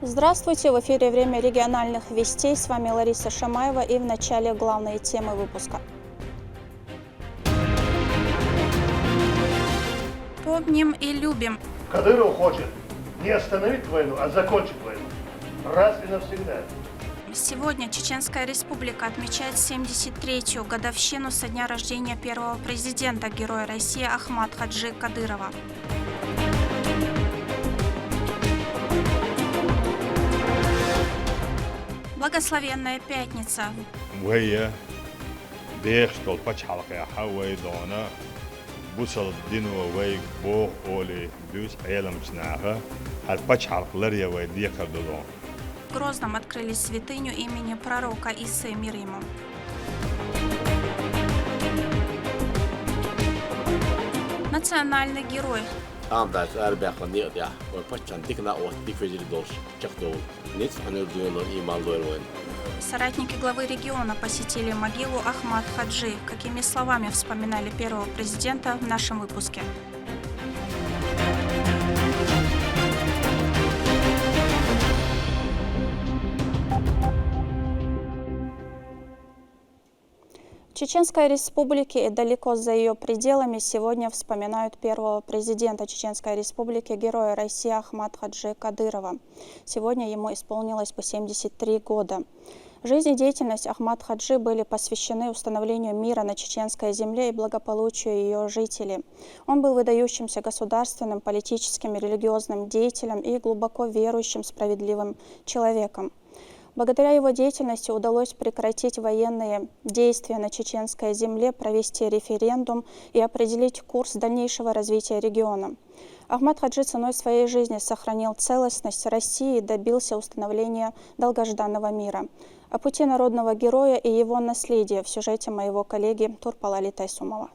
Здравствуйте! В эфире «Время региональных вестей». С вами Лариса Шамаева и в начале главные темы выпуска. Помним и любим. Кадыров хочет не остановить войну, а закончить войну. Раз и навсегда. Сегодня Чеченская Республика отмечает 73-ю годовщину со дня рождения первого президента, героя России Ахмат Хаджи Кадырова. Благословенная пятница. В Грозном открыли святыню имени пророка Исы, мир ему. Национальный герой. Соратники главы региона посетили могилу Ахмат Хаджи. Какими словами вспоминали первого президента в нашем выпуске? В Чеченской Республике и далеко за ее пределами сегодня вспоминают первого президента Чеченской Республики, героя России Ахмат Хаджи Кадырова. Сегодня ему исполнилось по 73 года. Жизнь и деятельность Ахмат Хаджи были посвящены установлению мира на чеченской земле и благополучию ее жителей. Он был выдающимся государственным, политическим и религиозным деятелем и глубоко верующим, справедливым человеком. Благодаря его деятельности удалось прекратить военные действия на чеченской земле, провести референдум и определить курс дальнейшего развития региона. Ахмат Хаджи ценой своей жизни сохранил целостность России и добился установления долгожданного мира. О пути народного героя и его наследия в сюжете моего коллеги Турпалали Тайсумова.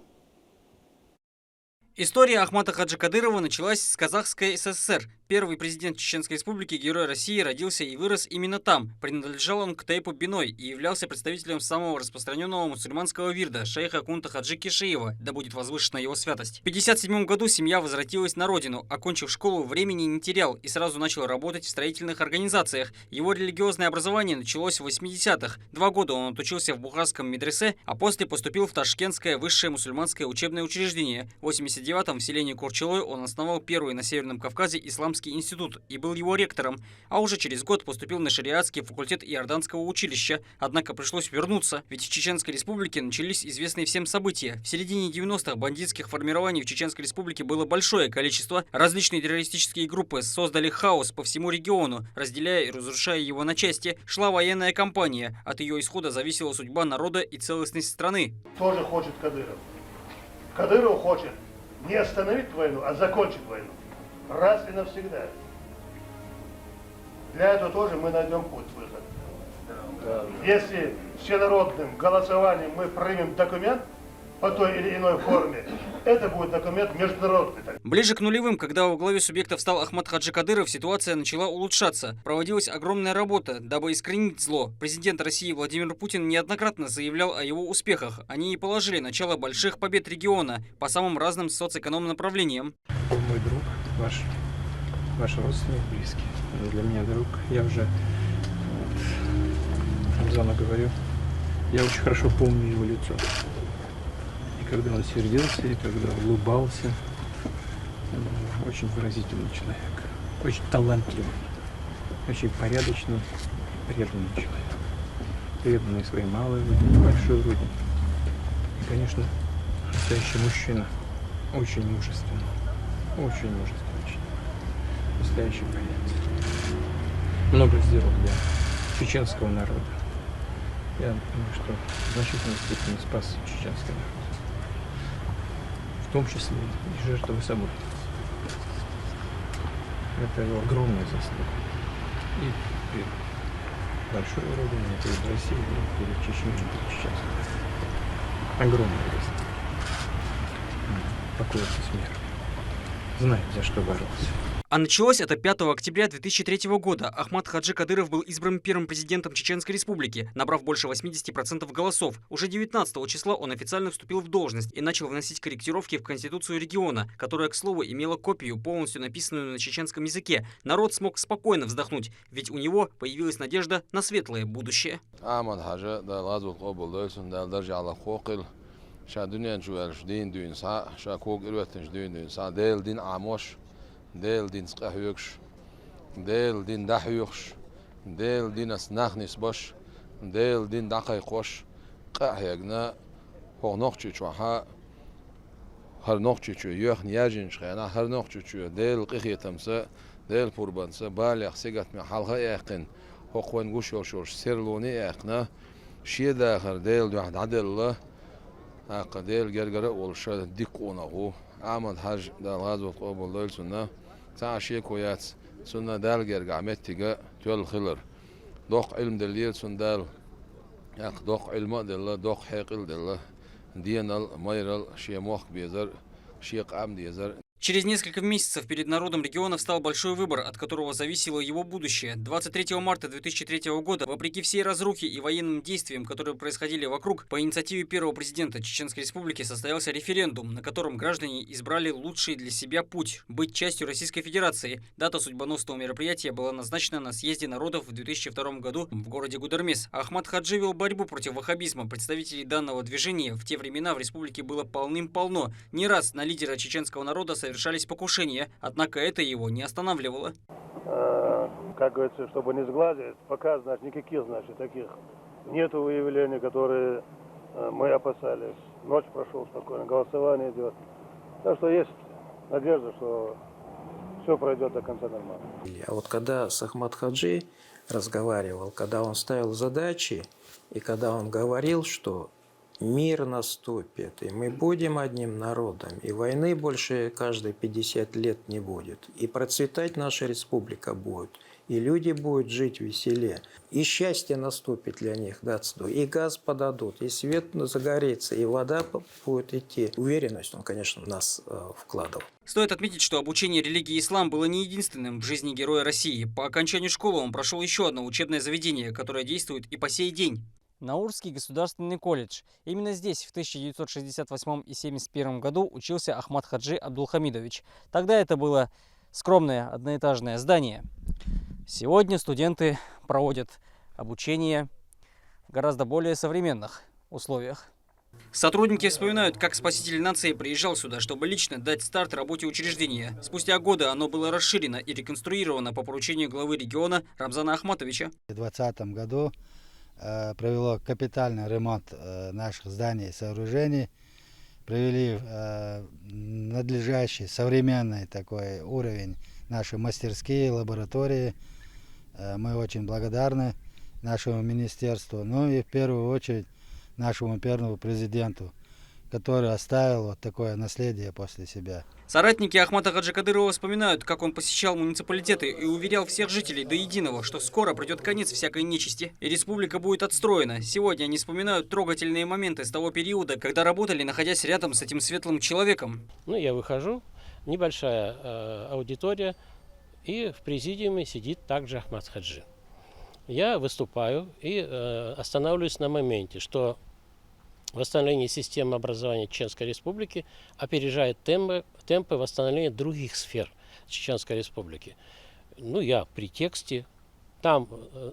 История Ахмата Хаджи Кадырова началась с Казахской ССР. Первый президент Чеченской Республики, герой России, родился и вырос именно там. Принадлежал он к Тайпу Биной и являлся представителем самого распространенного мусульманского вирда шейха Кунта Хаджи Кишиева, да будет возвышена его святость. В 1957 году семья возвратилась на родину. Окончив школу, времени не терял и сразу начал работать в строительных организациях. Его религиозное образование началось в 80-х. 2 года он отучился в Бухарском медресе, а после поступил в Ташкентское высшее мусульманское учебное учреждение. В 1989-м в селении Курчелой он основал первый на Северном Кавказе исламский институт и был его ректором, а уже через год поступил на шариатский факультет Иорданского училища. Однако пришлось вернуться, ведь в Чеченской Республике начались известные всем события. В середине 90-х бандитских формирований в Чеченской Республике было большое количество. Различные террористические группы создали хаос по всему региону, разделяя и разрушая его на части. Шла военная кампания. От ее исхода зависела судьба народа и целостность страны. Тоже хочет Кадыров. Кадыров хочет не остановить войну, а закончить войну. Раз и навсегда. Для этого тоже мы найдем путь выхода. Если всенародным голосованием мы примем документ по той или иной форме, это будет документ международный. Ближе к нулевым, когда во главе субъектов стал Ахмат Хаджи Кадыров, ситуация начала улучшаться. Проводилась огромная работа, дабы искоренить зло. Президент России Владимир Путин неоднократно заявлял о его успехах. Они и положили начало больших побед региона по самым разным соцэкономным направлениям. Мой друг, ваш родственник, близкий. Для меня друг. Я уже Рамзану говорю, я очень хорошо помню его лицо. И когда он сердился, и когда улыбался. Очень выразительный человек. Очень талантливый. Очень порядочный, преданный человек. Преданный своей малой родине, большой родине. И, конечно, настоящий мужчина. Очень мужественный. Очень мужественный человек. Настоящий боец. Много сделал для чеченского народа. Я думаю, что в значительной степени спас чеченский народ. В том числе и жертвы собой. Это его огромная заслуга. И перед большой родиной, и перед Россией, и перед Чечней, и перед чеченским. Огромная заслуга. Покоится с миром. Знает, за что боролся. А началось это 5 октября 2003 года. Ахмад Хаджи Кадыров был избран первым президентом Чеченской Республики, набрав больше 80% голосов. Уже 19 числа он официально вступил в должность и начал вносить корректировки в Конституцию региона, которая, к слову, имела копию, полностью написанную на чеченском языке. Народ смог спокойно вздохнуть, ведь у него появилась надежда на светлое будущее. ديل دين سقاهيوكش ديل دين دحيوكش ديل دين اسناخنيس باش ديل دين دقيقوش قاهيغنا هو نوخچوها هر نوخچو يخ نياجين شخنا هر نوخچو ديل قيخيتمسا ديل قربانسا بالغ سيغات مي حلقه يقين هو قوين غوشوش سيرلوني يقنا شي داخر ديل واحد عدل الله قديل جرجر والشا ديكونغو عمل حاج دال غازو قبول دول سنة تعشي كويات سنة دال جرجع عمتيجا تول خلر دوق علم دليل سن دال يق دوق علم دل دوق حقل دل دينال مايرال شي موخ بيزر شي قام ديزر. Через несколько месяцев перед народом региона встал большой выбор, от которого зависело его будущее. 23 марта 2003 года, вопреки всей разрухе и военным действиям, которые происходили вокруг, по инициативе первого президента Чеченской Республики состоялся референдум, на котором граждане избрали лучший для себя путь – быть частью Российской Федерации. Дата судьбоносного мероприятия была назначена на съезде народов в 2002 году в городе Гудермес. Ахмад Хаджи вел борьбу против ваххабизма. Представителей данного движения в те времена в республике было полным-полно. Не раз на лидера чеченского народа совершались покушения, однако это его не останавливало. Как говорится, чтобы не сглазить, пока, значит, никаких, значит, таких нету выявлений, которые мы опасались. Ночь прошел спокойно, голосование идет. Так что есть надежда, что все пройдет до конца нормально. А вот когда с Ахмад Хаджи разговаривал, когда он ставил задачи, и когда он говорил, что мир наступит, и мы будем одним народом, и войны больше каждые 50 лет не будет, и процветать наша республика будет, и люди будут жить веселее, и счастье наступит для них, и газ подадут, и свет загорится, и вода будет идти. Уверенность он, конечно, в нас вкладывал. Стоит отметить, что обучение религии ислам было не единственным в жизни героя России. По окончанию школы он прошел еще одно учебное заведение, которое действует и по сей день. Наурский государственный колледж. Именно здесь в 1968 и 1971 году учился Ахмад Хаджи Абдулхамидович. Тогда это было скромное одноэтажное здание. Сегодня студенты проводят обучение в гораздо более современных условиях. Сотрудники вспоминают, как спаситель нации приезжал сюда, чтобы лично дать старт работе учреждения. Спустя годы оно было расширено и реконструировано по поручению главы региона Рамзана Ахматовича. В 2020 году провело капитальный ремонт наших зданий и сооружений, провели надлежащий современный такой уровень наши мастерские, лаборатории. Мы очень благодарны нашему министерству, ну и в первую очередь нашему первому президенту, который оставил вот такое наследие после себя. Соратники Ахмада Хаджи Кадырова вспоминают, как он посещал муниципалитеты и уверял всех жителей до единого, что скоро придет конец всякой нечисти, и республика будет отстроена. Сегодня они вспоминают трогательные моменты с того периода, когда работали, находясь рядом с этим светлым человеком. Ну, я выхожу, небольшая аудитория, и в президиуме сидит также Ахмад Хаджи. Я выступаю и останавливаюсь на моменте, что восстановление системы образования Чеченской Республики опережает темпы восстановления других сфер Чеченской Республики. Ну, я при тексте. Там,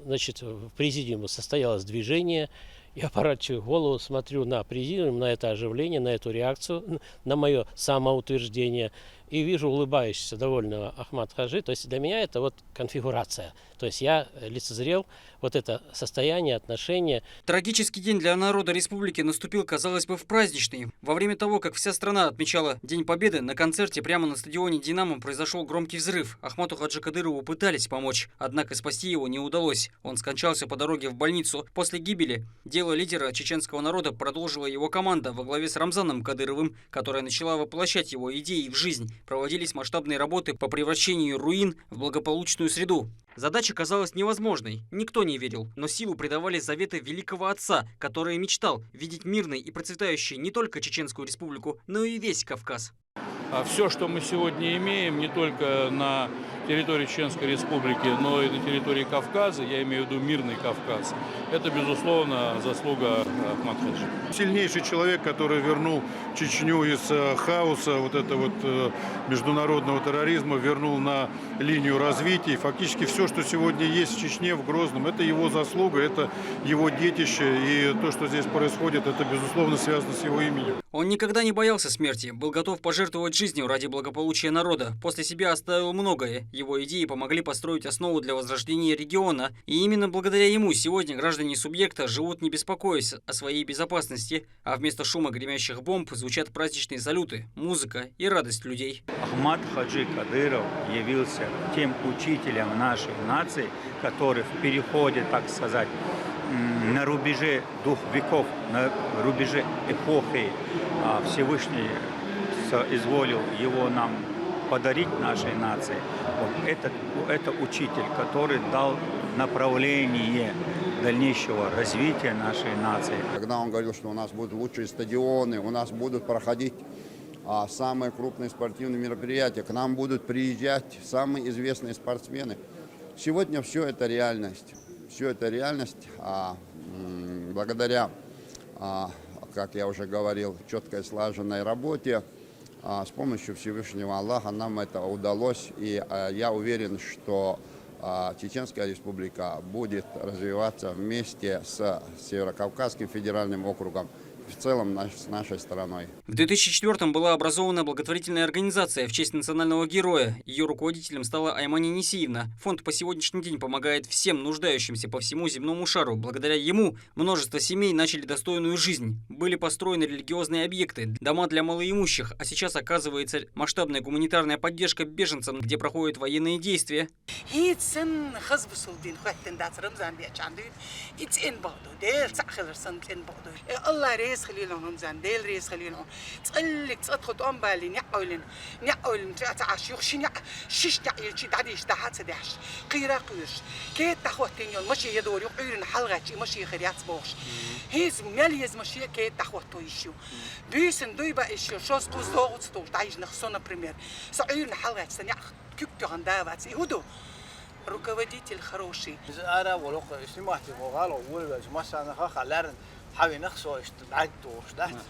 значит, в президиуме состоялось движение. Я поворачиваю голову, смотрю на президиум, на это оживление, на эту реакцию, на мое самоутверждение. И вижу улыбающегося, довольного Ахмад Хаджи. То есть для меня это вот конфигурация. То есть я лицезрел вот это состояние, отношения. Трагический день для народа республики наступил, казалось бы, в праздничный. Во время того, как вся страна отмечала День Победы, на концерте прямо на стадионе «Динамо» произошел громкий взрыв. Ахмаду Хаджи Кадырову пытались помочь, однако спасти его не удалось. Он скончался по дороге в больницу. После гибели дело лидера чеченского народа продолжила его команда во главе с Рамзаном Кадыровым, которая начала воплощать его идеи в жизнь. Проводились масштабные работы по превращению руин в благополучную среду. Задача казалась невозможной, никто не верил, но силу придавали заветы великого отца, который мечтал видеть мирной и процветающей не только Чеченскую Республику, но и весь Кавказ. все, что мы сегодня имеем, не только на территории Чеченской Республики, но и на территории Кавказа, я имею в виду мирный Кавказ, это, безусловно, заслуга Ахмад Хаджи. Сильнейший человек, который вернул Чечню из хаоса, вот этого международного терроризма, вернул на линию развития. И фактически все, что сегодня есть в Чечне, в Грозном, это его заслуга, это его детище. И то, что здесь происходит, это, безусловно, связано с его именем. Он никогда не боялся смерти, был готов пожертвовать жизнью ради благополучия народа. После себя оставил многое. Его идеи помогли построить основу для возрождения региона. И именно благодаря ему сегодня граждане субъекта живут не беспокоясь о своей безопасности, а вместо шума гремящих бомб звучат праздничные салюты, музыка и радость людей. Ахмад Хаджи Кадыров явился тем учителем нашей нации, который в переходе, так сказать, на рубеже 2 веков, на рубеже эпохи Всевышний соизволил его нам подарить нашей нации. Вот это учитель, который дал направление дальнейшего развития нашей нации. Когда он говорил, что у нас будут лучшие стадионы, у нас будут проходить самые крупные спортивные мероприятия, к нам будут приезжать самые известные спортсмены. Сегодня все это реальность. Все это реальность благодаря, как я уже говорил, четкой слаженной работе. С помощью Всевышнего Аллаха нам это удалось, и я уверен, что Чеченская Республика будет развиваться вместе с Северокавказским федеральным округом, в целом с нашей страной. В 2004-м была образована благотворительная организация в честь национального героя. Ее руководителем стала Аймани Несиевна. Фонд по сегодняшний день помогает всем нуждающимся по всему земному шару. Благодаря ему множество семей начали достойную жизнь. Были построены религиозные объекты, дома для малоимущих, а сейчас оказывается масштабная гуманитарная поддержка беженцам, где проходят военные действия. خليلهم زنديل ريس خليلهم تقلك تدخل أم بالي نعولن تعش يخشي شش تعيش تعديش تحت سداش قيرا قيرش كي تخوتين يوم مشي يدور يقولن حلقة مشي خريات بوش هيز مليز مشي كي تخوتو يشيو بيسن دويبا يشيو شوز قوز دوغت ستو تعيش نخصونا بريمير سعيرن حلقة سنع كيكتو عندها يهودو руководитель хороший. أنا ولو سمعت وقالوا ولا مثلا خا لارن حاول نخسو عد وشدت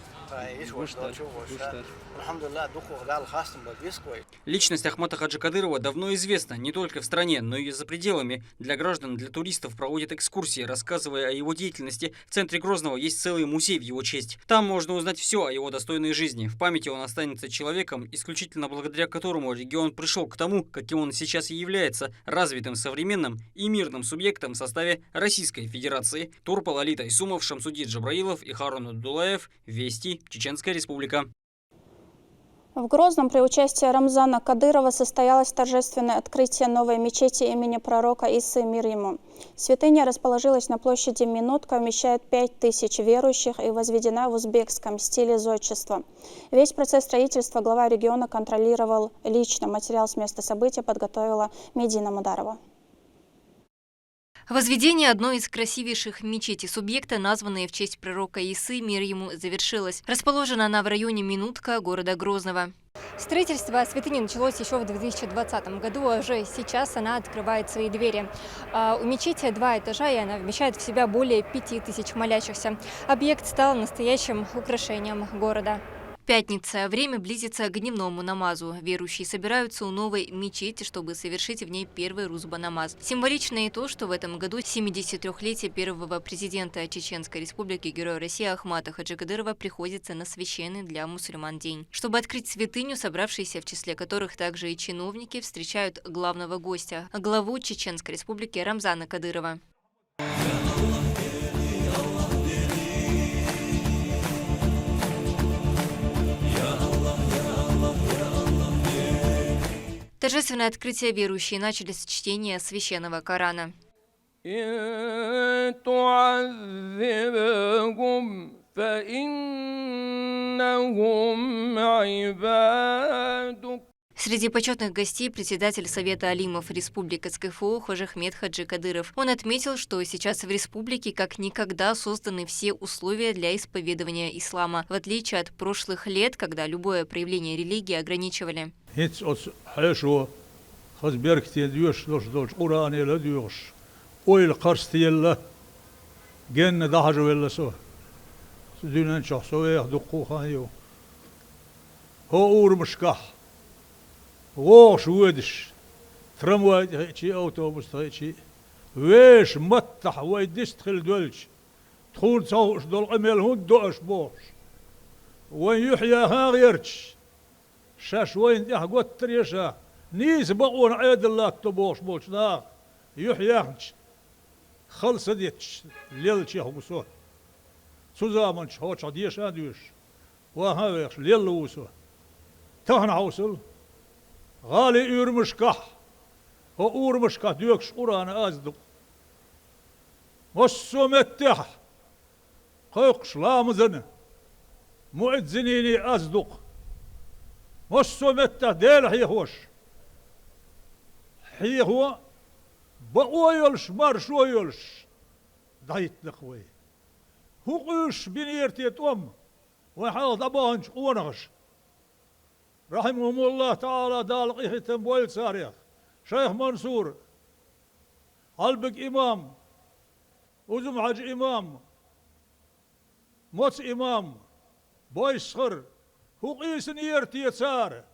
Личность Ахмата Хаджи Кадырова давно известна не только в стране, но и за пределами. Для граждан, для туристов проводят экскурсии, рассказывая о его деятельности. В центре Грозного есть целый музей в его честь. Там можно узнать все о его достойной жизни. В памяти он останется человеком, исключительно благодаря которому регион пришел к тому, каким он сейчас и является, развитым, современным и мирным субъектом в составе Российской Федерации. Турпал, Алита Исумов, Шамсудин Джабраилов и Харун Абдулаев. Вести. Чеченская Республика. В Грозном при участии Рамзана Кадырова состоялось торжественное открытие новой мечети имени пророка Исы мир ему. Святыня расположилась на площади Минутка, вмещает 5000 верующих и возведена в узбекском стиле зодчества. Весь процесс строительства глава региона контролировал лично. Материал с места события подготовила Медина Мударова. Возведение одной из красивейших мечетей субъекта, названной в честь пророка Исы, мир ему, завершилось. Расположена она в районе Минутка города Грозного. Строительство святыни началось еще в 2020 году, а уже сейчас она открывает свои двери. У мечети 2 этажа, и она вмещает в себя более 5000 молящихся. Объект стал настоящим украшением города. Пятница. Время близится к дневному намазу. Верующие собираются у новой мечети, чтобы совершить в ней первый рузба-намаз. Символично и то, что в этом году 73-летие первого президента Чеченской Республики, Героя России Ахмата Хаджи Кадырова приходится на священный для мусульман день. Чтобы открыть святыню, собравшиеся, в числе которых также и чиновники, встречают главного гостя, главу Чеченской Республики Рамзана Кадырова. Торжественное открытие верующие начали с чтения священного Корана. Среди почетных гостей председатель Совета алимов Республики СКФО Хожахмед Хаджи Кадыров. Он отметил, что сейчас в республике как никогда созданы все условия для исповедования ислама, в отличие от прошлых лет, когда любое проявление религии ограничивали. Вош ودش ترامواي شي اوتوبوس شي ويش متح ويدش تدخل دولش تخون صوش دول عمل هون دوش بوش وين يحيى ها غيرتش شاش وين يحقوت تريشا نيس بقون عيد الله تبوش بوش نا يحيى خلص ديتش ليل شي حقوسو سوزامنش هوش عديش اديش وها ويش ليل وسو تهنا حوصل غالي يرمشكح هو أورمشكح ديوكش قرآن أزدق وصو متح قيقش لامزن معد زنيني أزدق وصو متح ديل حيهوش حيهو بقوا يلش مرشو يلش دايت لخوي هو قيش بنيرتيت وحال ضبانش قونغش رحمهم الله تعالى دالقيه تنبويل ساريخ شيخ منصور قلبك إمام وزم حج إمام موت إمام بوي صخر هو قيس نيرتي يسار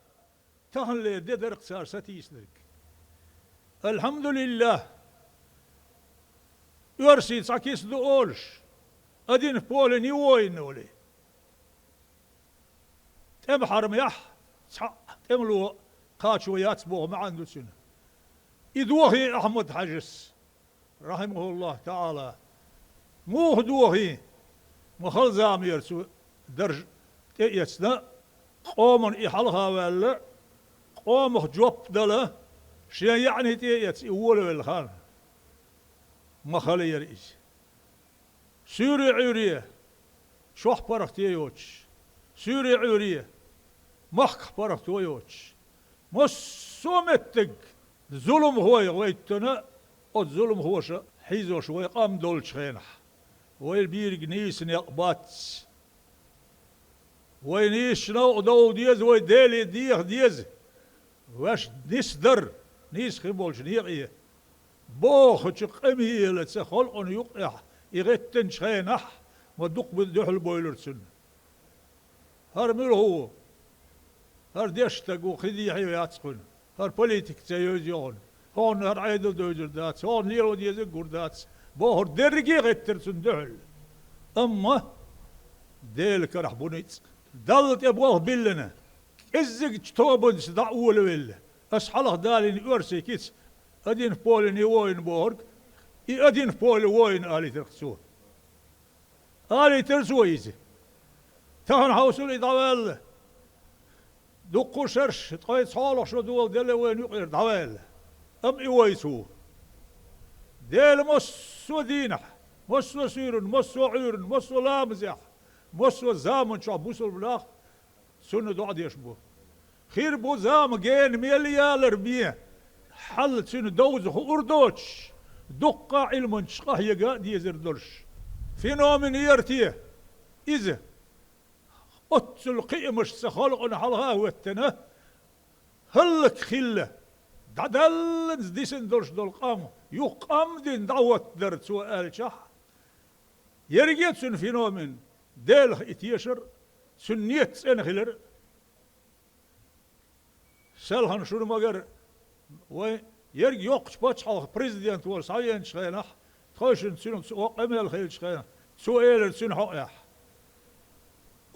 تهلي ددرق سار ستيسلك الحمد لله يرسي تساكيس دولش أدين بولي نيوين نولي تم حرم يح تملو قاتشويات بوه ما عنده سنة يدوهي أحمد حجس رحمه الله تعالى مو هدوهي مخل زامير سو درج يسنا قوم يحلها ولا قوم جوب دله شيء يعني تيت يقول بالخان مخل يريس سوري عوريه شوح برختيوش سوري عوريه مخ برختويوش مسومتك ظلم هو يغيتنا الظلم هو حيزو شوي قام دول شخينح ويلبير جنيس نقبات وينيش نو دو ديز ويدالي ديز واش نسدر نيس خيبولش نيقيه بوخ تشقمي لتسخل ان يقع يغتن شخينح ودق بالدحل بويلر سن هرمل هو هر ديشتق وخذي حيوات سخن هر بوليتيك تيوزيون هون هر عيدو دوجر دات هون ليرو ديزي قردات بوهر درقي غتر سندحل اما ديلك رح بونيت دلت يبغوه بلنا ازق توبن صدع اول ولا اسحله دالين ارسي كيس ادين بولني وين بورغ اي ادين بول وين الي ترسو الي ترسو يزي تهن حوصل يضوال دقو شرش تقايد صالح شو دول دل وين يقير ضوال ام ايويسو ديل مصو دينح مصو سيرن مصو عيرن مصو لامزح مصو زامن شو بوصل بلاخ سنة دعد يشبه خير بو زام جين مليار مية حل سنة دوزه أردوش دقة علم شقه يقا ديزر درش فينومين يرتيه إذا أتل قيمش سخلق حلها واتنا هلك خلة دعدلنز ديسن درش دول قام يقام دين دعوت درد سؤال شح يرجيت سن فينومين ديل اتيشر سنيت سن خلر سالهن شنو مگر و يرجي يوقش باتش على بريزيدنت وول ساين شخينح خوشن سنو سو قمل خيل شخينح سؤال سن حقح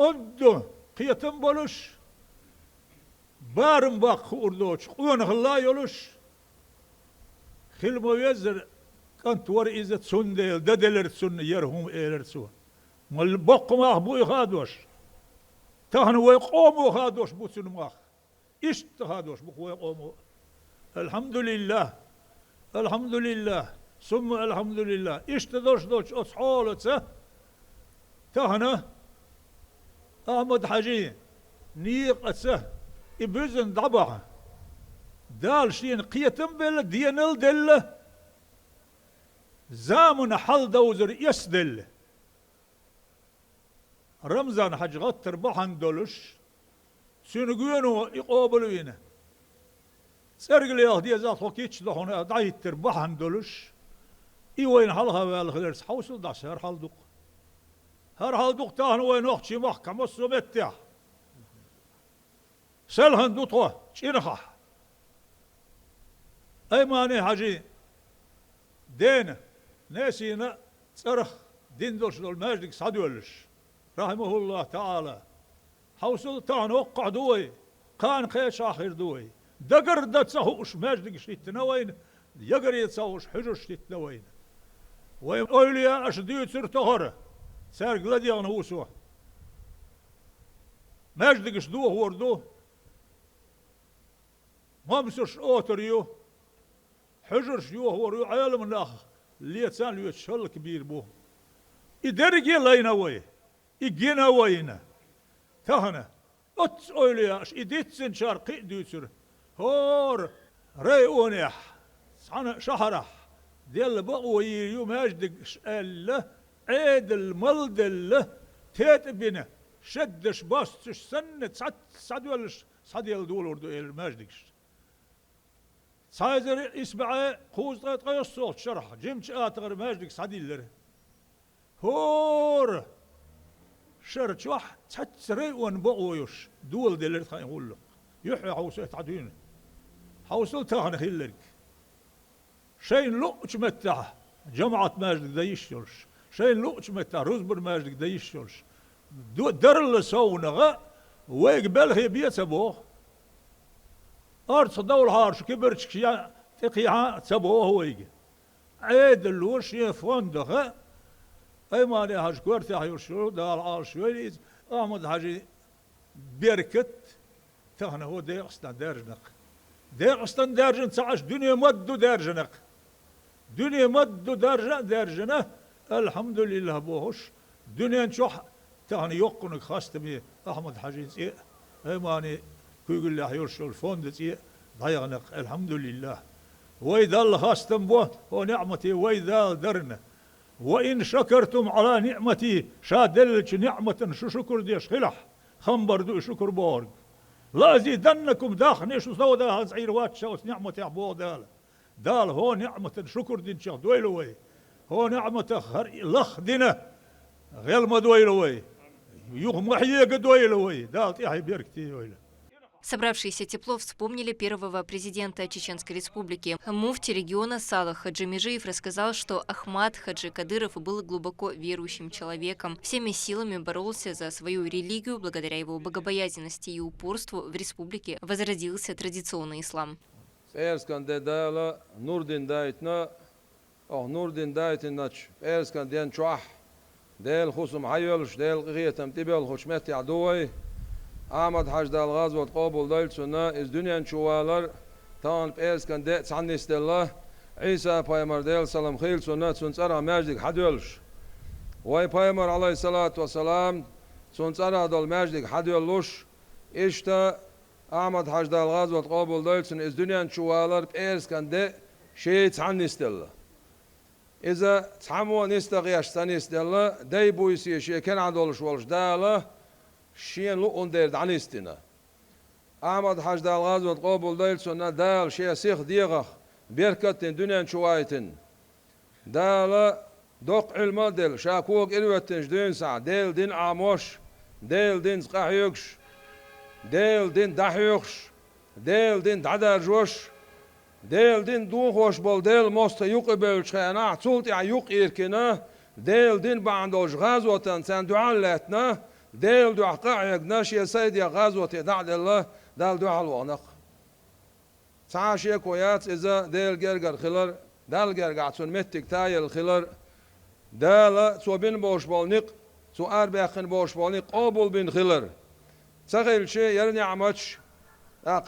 أدو قيتم بلوش بارم باق أردوش قوان خلا يولوش خل مويزر كانت ور إذا سندل ددلر سن يرهم إيلر سو مال بق ما أبوي خادوش تهنو يقوموا خادوش بوسن ماخ إيش تهادوش بقوا يقوموا الحمد لله الحمد لله ثم الحمد لله إيش تدوش دوش أصحالته تهنا أحمد حجي نيق أسه إبزن ضبع دال شين قيتم بل دينل دل زامن حل دوزر يسدل رمزان حج غطر بحن دولش سنقينو يقابلوينه سرقل يهدي زات وكيتش دهونه دايتر بحن دولش وين حلها والخلرس حوصل داش هر حلدق هر حلدق تاهن وين وقت محكمة السومتيا سلهن دوتوا شينخا اي ماني حاجي دين ناسينا صرخ دين دوش دول ماجدك صدولش رحمه الله تعالى حوصل تاهن وقع دوي كان خيش اخر دوي دقر دا تصهوش ماجدك شتنا وين يقر يتصوش حجوش شتنا وين ويقولي أشديو ترتهر سار قلدي أنا وسوا ماجدك شدوه وردوه مامسش أوتريو حجر شيوه وريو عالم الناخ اللي يتسان ليو تشل كبير بوه يدرقي لينا وي يجينا وينا تهنا أتس أولياش إديتسن شارقي ديوتر هور ريونيح شهرح ديال بقوي يوم هاجدك الله عيد الملد الله تاتبنا شدش باستش سنة سعد ولا سعد يلدول وردو الماجدكش سايزر يسمع خوز طيط الصوت شرح جمش آتغر ماجدك سعد يلر هور شرط واحد تسري ونبقويش دول ديال خاين يقول له يحيى حوسيت عدين حوصل تاخن خيلك شين لقش متى جمعة ماجدك دايشتلش شين لقش متى رزبر ماجدك دايشتلش در اللي سونغا ويقبل هي بيت ابوه ارت دول هارش كبرتش يا تقيها تبوه ويجي عيد اللوش يفوندغ اي ماني هاش كورتي هيوشو دال عالشوي احمد حاجي بيركت تهنا هو دي اصلا دارجنق دي اصلا دارجن تعاش دنيا مدو دارجنق دنيا مدو دارجنه الحمد لله بوهش دنيا نشوح تهني يقنك خاستمي احمد حاجي اي ماني كيقول لي هيوشو الفوند ضيغنق الحمد لله وإذا الله خاستم بوه هو نعمتي وإذا درنا وإن شكرتم على نعمتي شادلك نعمة شو شكر ديش خلح خنبر دو شكر بورق لا أزيدنكم داخني شو سوى ده زعير واتشاوس نعمتي عبو دال هو نعمة شكر دين شيخ دويلوي هو نعمة لخ دينا غير ما دويلوي يغم حيق دويلوي دال تيحي بيركتي دويلوي. Собравшиеся тепло вспомнили первого президента Чеченской Республики. Муфти региона Салах Хаджи Межиев рассказал, что Ахмад Хаджи Кадыров был глубоко верующим человеком. Всеми силами боролся за свою религию. Благодаря его богобоязненности и упорству в республике возродился традиционный ислам. أحمد حاج دال غازوة قابل دايل سنة إز دنيا شوالر تان بإرس كان ديت عن نست الله عيسى بايمر ديل سلام خيل سنة سنسرا ماجدك حدولش واي بايمر عليه الصلاة والسلام سنسرا دال ماجدك حدولش إشتا أحمد حاج دال غازوة قابل دايل سنة إز دنيا شوالر بإرس كان ديت شيت عن نست الله إذا تحموا نستغيش سنست الله داي بويسي شي كان عدولش والش داله شين لو اندر دانستنا احمد حاج دال غازوة قابل دايل سنة دال شي سيخ ديغخ بيركتن دنيا شوايتن دال دوق علم دل شاكوك الوتن جدين ساعة ديل دين عاموش ديل دين قاحيوكش ديل دين دحيوكش ديل دين دعدرجوش ديل دين دوخوش بول ديل موست يقبل شخينا عطولت يق إيركنا ديل دين باندوش غازوة سان دعالتنا ديل دو عقاعيق ناش يا سيد يا غازوة دعد الله دال دو حلوانق تعاشي كويات إذا ديل جرجر خلر دال جرجع تون متك تايل الخلر دال سو بين بوش بالنق سو أربعين بوش بالنق قابل بين خلر تغيل شيء يرني عمتش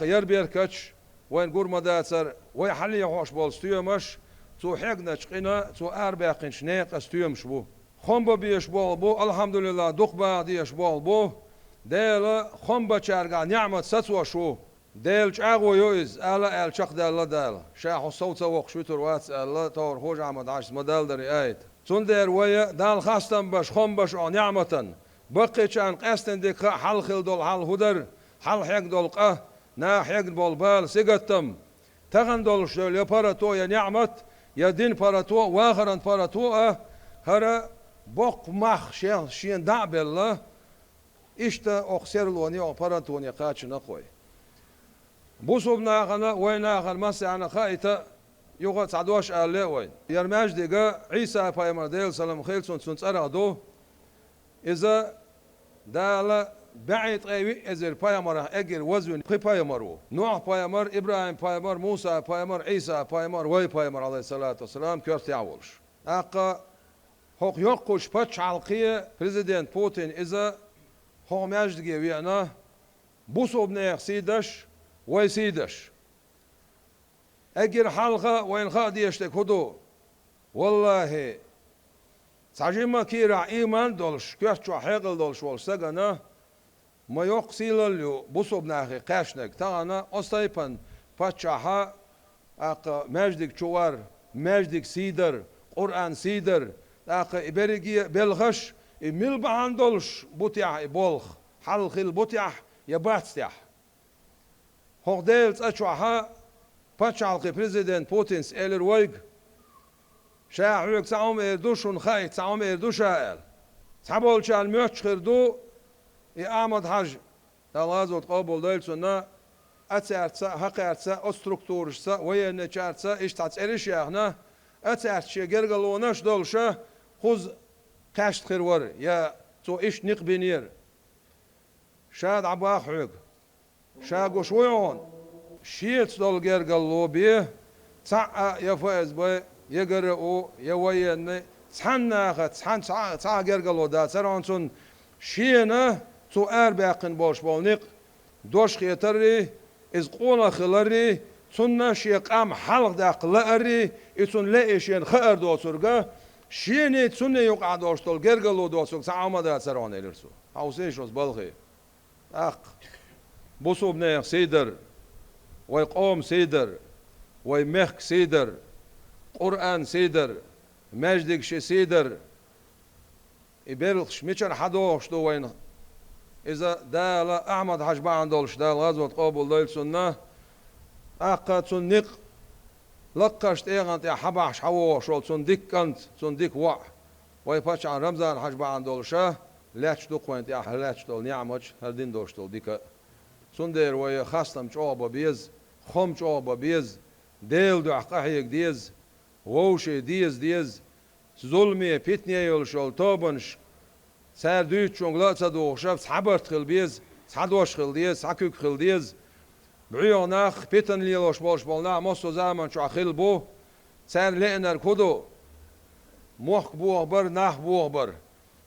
ير بيركتش وين قرما داتر ويحلي يحوش بال ستيومش سو حقنا شقنا سو أربعين شنيق ستيومش بو خمبا بيش بول بو الحمد لله دقبا ديش بول بو ديلا خمبا چرگا نعمت ستوا شو ديل شاغو يوز ألا أل شق دال دال شاح الصوت وق شوتر واتس ألا تور خوج عمد عش مدال دري آيت سندر ويا دال خاستم باش خم باش عن نعمة بقيت عن قاستن ديك حل خل دول حل هدر حل حق دول قه نا حق دول بال سيقتم تغن دول شدول يا باراتو يا نعمة يا دين باراتو واخرا باراتو هرا بق مخ شين دعب الله إشتا أخسر لوني أو باراتوني قاتش نقوي بوصوبنا غنا وينا غن مسعنا خايتا يوغا تعدوش آله وين يرماج ديغا عيسى بايمر ديل سلام خيلسون سنتسرع دو إذا دالا بعيد قوي إذا بايمر أجر وزن بايمرو نوح بايمر إبراهيم بايمر موسى بايمر عيسى بايمر وي بايمر عليه الصلاة والسلام كيرت يعولش أقا هوق يوقش باتش عالقية بريزيدنت بوتين إذا هو ماجد جيوينا بوصوبنا يخسيدش ويسيدش أجر حلقة وين خادي يشتك هدو والله تعجيما كيرا إيمان دولش كيرتشو حيقل دولش والسجنا ما يقسيل اللي بوصوبنا أخي قاشنك تانا أستيبن باتشاها أق ماجدك شوار ماجدك سيدر قرآن سيدر أق إبريجي بلغش ميل بعان دولش بوتيح بولخ حلق البوتيح يباتستيح هو ديلت أشوعها باتشالقي بريزيدنت بوتينس إلر ويج شاعوك تعوم إردوشون خاي تعوم إردوشا إل تعبول شال ميوتش خردو أحمد حاج تلازو تقابل ديلتنا أتعرتسا حقارتسا أستركتورشسا وينچارتسا إشتاتس إريشياخنا أتعرتشي جرغلوناش دولشا خوز قاشت خيرور يا تو إش نقبينير شاد عباخ حوك شاقو شويون شيت دول جرغلو بيه تسع يفاز بي يقرأو يوين تحناخ تحن تسع جرغلو دا ترانسون شينا تو أربعين باش بالنق دوش خيتري إز قونا خلري تنا شيق أم حلق داق لأري إتون لأيشين خير دوسرقا شيني تسنة يقع دوشتول جرغلو دوسرق تعامل دا تران إلرسو حوسيش وز بالخي أق بوصوبنا سيدر ويقوم سيدر ويمخك سيدر قرآن سيدر مجدك شي سيدر يبرخش ميشان حدوش دو وين إذا دالا أحمد حجبا عندولش دال غزوة قابل دايل سنة أقا تنق لقشت إيغانت يا حباش حووش ول تنديك كنت تنديك وع ويباش عن رمزان حجبا عندولشا لاتش دو قوينت يا حلاتش دول نعمج هردين دوش دول ديكا سندر ويا خاستم جوابا بيز خم جوابا بيز ديل دو حقاحيك ديز ووشي ديز ظلمي بيتني يولشول توبنش سار دوت شونغلا تصدو شاف حبرت خل بيز صدوش خل ديز حكوك خل ديز بعيوناخ بيتن ليلوش بالش بالنا مصو زمان شو خل بو سار لئنر كودو موخ بو بر ناح بو بر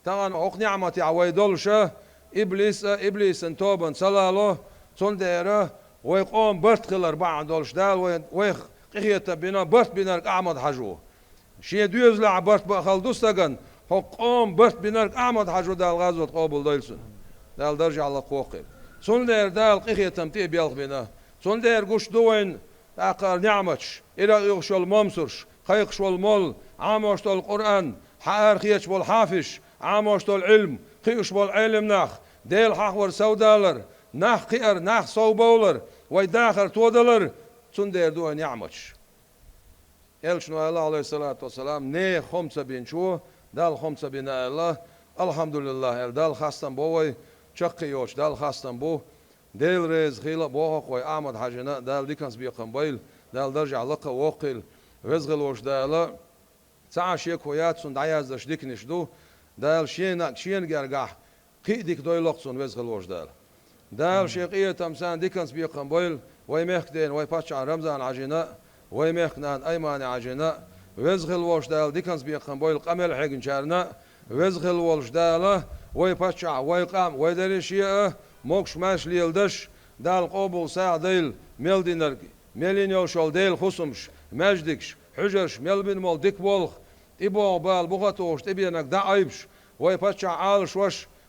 تغن اوق نعمتي عويدولشا إبليس انتوبن صلالو صنديرة ويقوم برت خلر بعد دولش دال ويخ قيتا بنا برت بنا أحمد حجو شيء دوز لع برت بخل دوستغن هو قوم برت بنا أحمد حجو دال غزوة قابل دايلسون دال درجة على قوقل صندير دال قيتا متي بيلق بنا صندير قش دوين أقر نعمتش إلى يغشل ممسرش خيقش والمول عاموش دول القرآن حار خيش والحافش عاموش دول علم خيش والعلم ناخ ديل حقور سودالر ناخ قير ناخ صوبولر ويداخر تودلر صندير دوين نعمتش إلشنو الله عليه الصلاة والسلام ني خمسة بين شو دال خمسة بين الله الحمد لله دال خاستن بوي شقيوش دال خاستن بو ديل ريز خيلا بوخ وي أحمد حاجنا دال ديكنس بيقن بيل دال درجع لقا وقل رزغلوش دال ساعة شيك ويات سن دعياز دش ديكنش دو دال شين جرجح قيدك دويلقسون رزغلوش دال شيقية تمسان ديكنس بيقن بيل وي مخدين وي باتش عن رمزان عجنا وي مخنان أيمان عجنا رزغلوش دال ديكنس بيقن بيل قمل حقن شارنا رزغلوش دال وي باتش وي قام وي دريشيه موكش ماش ليلدش دال قبول ساعة ديل ميلدينر ميلينيو شول ديل خصمش مجدكش حجرش ميلبين مول ديك بولخ إبو بال بغتوش تبينك دعيبش وي باتشا عالش وش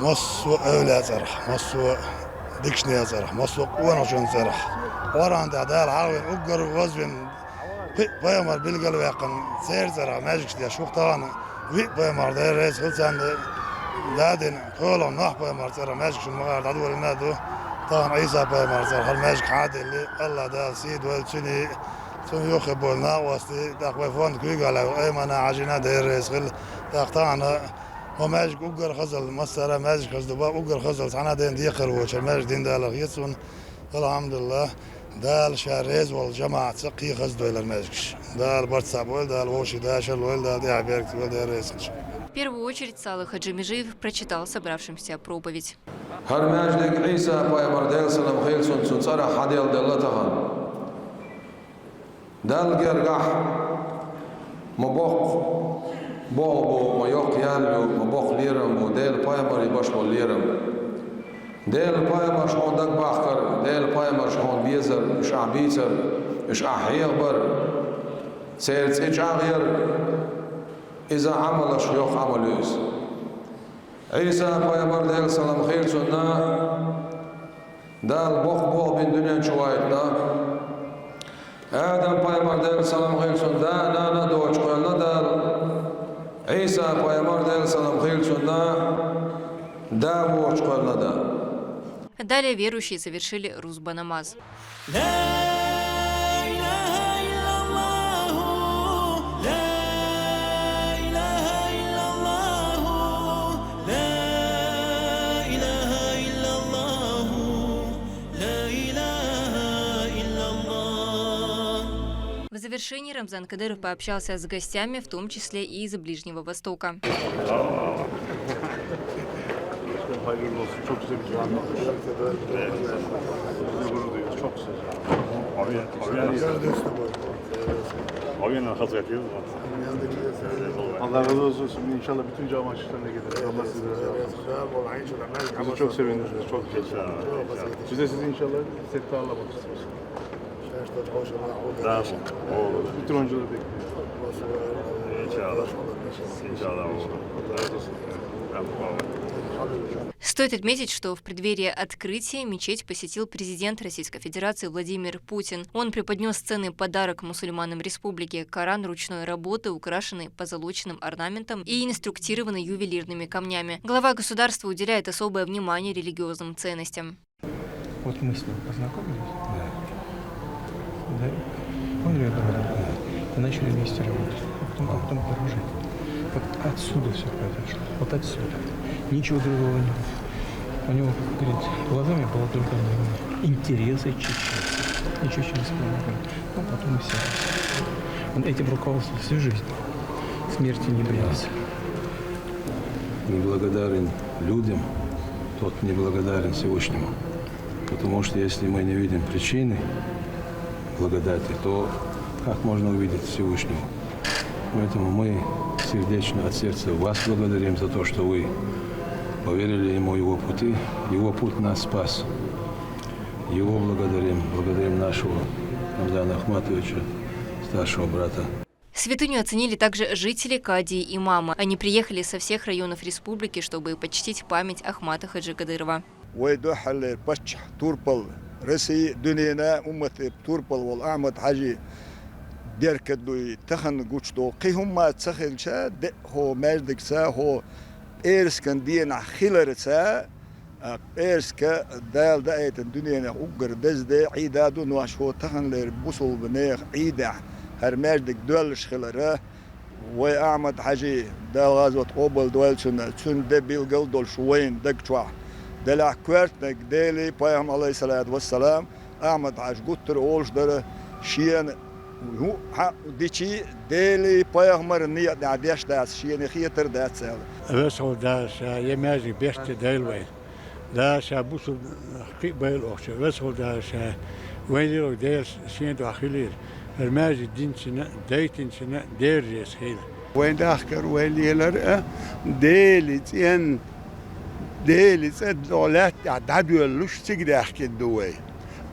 مصو أولى زرح مصو ديكشني زرح مصو قوانا شون زرح وران تعدال عربي أقر وزن بيمر بالقلب يقن سير زرح ماجكش دي شوق طبعا بيمر داير رئيس خلصان دادين كولون نح بيمر زرح ماجكش المغار عدول النادو طبعا عيسى بيمر زرح الماجك عادي اللي الله دال سيد والسني سن يخبوا لنا وستي تاخوي فون كويق على أيمنا عجينا داير رئيس خل تاختان وماجك أقر خزل مسألة ماجك خزدبا أقر خزل سنة دين ديقر وش الماجك دين دال غيتسون الحمد لله دال شاريز والجماعة سقي خزدوا إلى الماجكش دال برد سابويل دال ووشي داشل ويل دال دي عبيرك ويل دال رئيس В первую очередь Салых Хаджи Межиев прочитал собравшимся проповедь. هر ماجدك عيسى بايمر ديل سلام خيل سن صرح حديل دلتها دال جرجح مبوق بو ما يوق يالو مبوق ليرم وديل بايمر يبشمو ليرم ديل بايمر شون دك باخر ديل بايمر شون بيزر مش عبيتر مش أحيغبر سيرت إيش أغير إذا عمل شيوخ عملوز عيسى بايمر ديل سلام خير سنة دال بوق بين دنيا شويتنا آدم بايمر ديل سلام خير سنة نانا دوش قلنا دال عيسى بايمر ديل سلام خير سنة دا وش قلنا دا. Далее верующие совершили рузба намаз. В завершении Рамзан Кадыров пообщался с гостями, в том числе и из Ближнего Востока. Hayırlı olsun. Çok güzel bir cami. Gurur duyuyoruz. Çok güzel. Aviyan'la hazret ediyoruz. Allah razı olsun. İnşallah bütün cami açıklarına gelir. Allah sizi razı olsun. Bizi çok sevindiniz. Çok güzel. Biz de sizi inşallah sekte ağırlamak istiyoruz. Bravo. Bütün oyuncuları bekliyoruz. İnşallah. İnşallah. Стоит отметить, что в преддверии открытия мечеть посетил президент Российской Федерации Владимир Путин. Он преподнес ценный подарок мусульманам республики – Коран ручной работы, украшенный позолоченным орнаментом и инструктированный ювелирными камнями. Глава государства уделяет особое внимание религиозным ценностям. Вот мы с ним познакомились. Да. Он говорит, мы начали вместе работать, а потом поражать. Вот отсюда все произошло. Вот отсюда. Ничего другого не было. У него, говорит, глазами было только интересы чеченцев. И чеченского народа. Ну, потом и все. Он этим руководствовал всю жизнь. Смерти не боялся. Неблагодарен людям, тот неблагодарен Всевышнему. Потому что если мы не видим причины благодати, то как можно увидеть Всевышнего? Поэтому мы сердечно от сердца вас благодарим за то, что вы поверили Ему Его пути. Его путь нас спас. Его благодарим нашего Рамзана Ахматовича, старшего брата. Святыню оценили также жители, кадии и имамы. Они приехали со всех районов республики, чтобы почтить память Ахмата Хаджи Кадырова. دركدوي تخن قوشتو قيهم ما تسخن شا هو مجدك سا هو إيرسكن دينا خيلر سا إيرسكا دال دايت الدنيا أقر دزد عيدادو نواش هو تخن لير بوصل بنيخ عيدا هر مجدك دولش خيلره وأعمد حاجي دال غازوت قبل دول سنة سن دبيل قل دول شوين دكتوا دلع كوارتنك ديلي بايهم عليه الصلاة والسلام أعمد حاج قطر أولش دره شين ديشي ديلي بايغمر نية دعديش داس شيء خيتر داس سال. وصل داس يمازي بيست ديلوي داس بوسو قبل أخش وصل داس وين يروح داس شين داخلير المازي دين سنة دايتين سنة ديرجس خير. وين داخكر وين يلر ديلي تين ديلي تد دولات عددوا لوش تقدر أحكي دوي